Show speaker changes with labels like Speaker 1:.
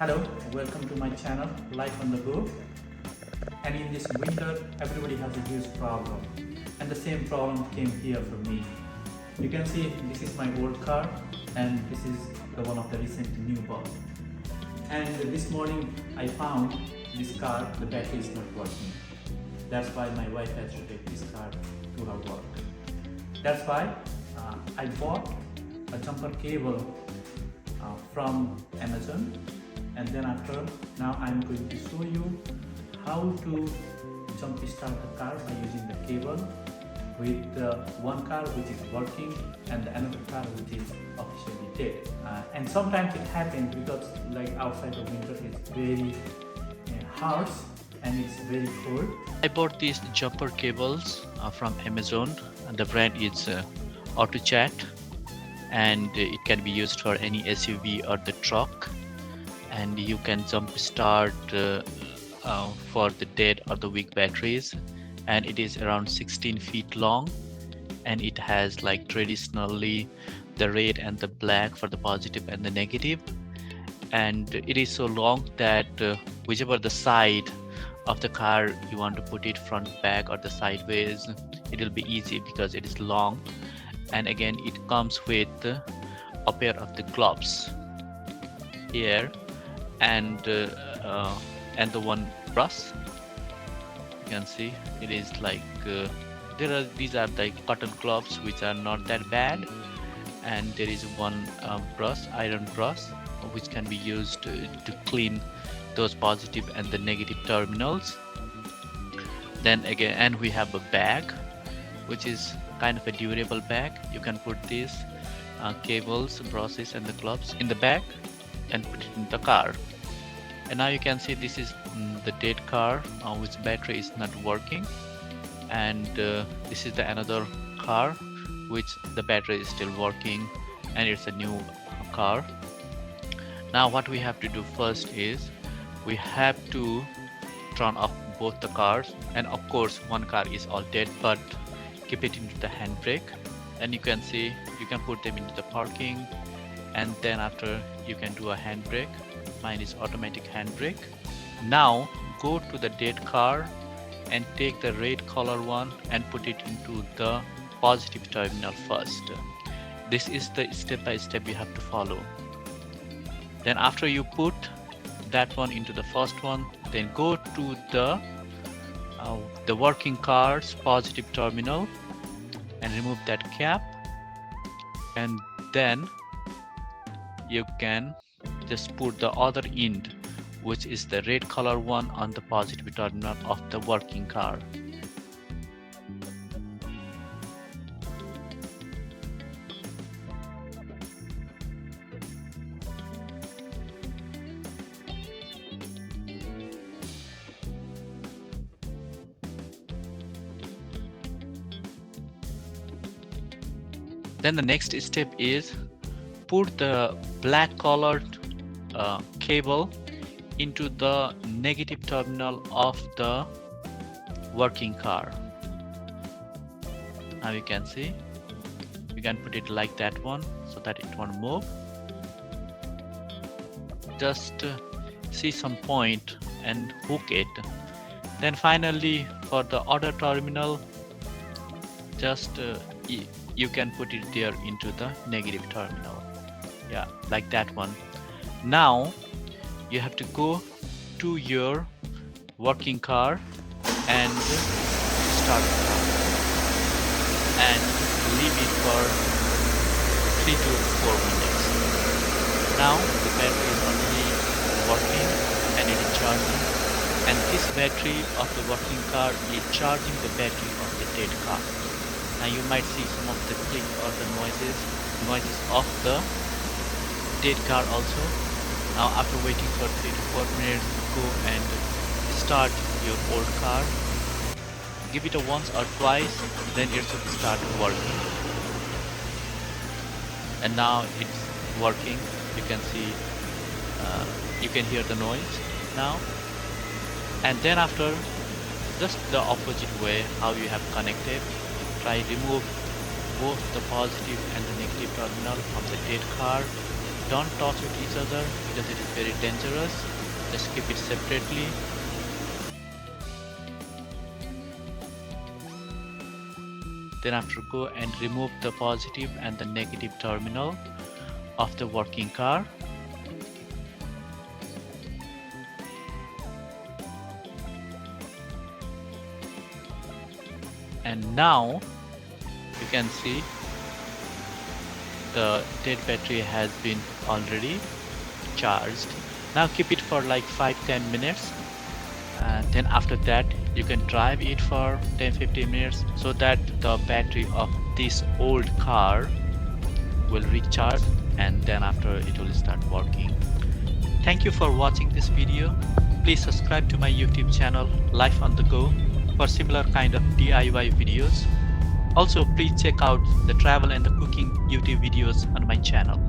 Speaker 1: Hello, welcome to my channel Life on the Go. And in this winter, everybody has a huge problem, and the same problem came here for me. You can see this is my old car, and this is the one of the recent new bought. And this morning I found this car, the battery is not working. That's why my wife has to take this car to her work. That's why I bought a jumper cable from Amazon, and then after, now I'm going to show you how to jump start the car by using the cable with one car which is working and another car which is officially dead. And sometimes it happens because like outside the winter it's very harsh and it's very cold.
Speaker 2: I bought these jumper cables from Amazon, and the brand is AutoChat, and it can be used for any SUV or the truck, and you can jump start for the dead or the weak batteries, and it is around 16 feet long, and it has like traditionally the red and the black for the positive and the negative, and it is so long that whichever the side of the car you want to put it, front, back or the sideways, it will be easy because it is long. And again, it comes with a pair of the gloves here, and the one brush. You can see it is like these are like cotton gloves which are not that bad, and there is one brush, iron brush, which can be used to clean those positive and the negative terminals. Then again, and we have a bag which is kind of a durable bag. You can put these cables, brushes and the gloves in the bag and put it in the car. And now you can see this is the dead car which battery is not working, and this is the another car which the battery is still working, and it's a new car. Now what we have to do first is we have to turn off both the cars, and of course one car is all dead, but keep it into the handbrake, and you can see you can put them into the parking, and then after you can do a handbrake. Mine is automatic handbrake. Now go to the dead car and take the red color one and put it into the positive terminal first. This is the step by step you have to follow. Then after you put that one into the first one, then go to the working car's positive terminal and remove that cap, and then you can just put the other end, which is the red color one, on the positive terminal of the working car. Then the next step is put the black colored cable into the negative terminal of the working car. Now you can see you can put it like that one so that it won't move. Just see some point and hook it. Then finally for the other terminal, just you can put it there into the negative terminal. Yeah, like that one. Now you have to go to your working car and start the car and leave it for 3 to 4 minutes. Now the battery is already working and it is charging, and this battery of the working car is charging the battery of the dead car. Now you might see some of the click or the noises of the dead car also. Now after waiting for 3 to 4 minutes, go and start your old car. Give it a once or twice, then it should start working. And now it's working. You can see, you can hear the noise now. And then after, just the opposite way how you have connected, try remove both the positive and the negative terminal from the dead car don't touch with each other because it is very dangerous. Just keep it separately. Then after, go and remove the positive and the negative terminal of the working car. And now you can see the dead battery has been already charged. Now keep it for like 5-10 minutes, and then after that you can drive it for 10-15 minutes so that the battery of this old car will recharge, and then after it will start working. Thank you for watching this video. Please subscribe to my YouTube channel Life on the Go for similar kind of DIY videos. Also, please check out the travel and the cooking YouTube videos on my channel.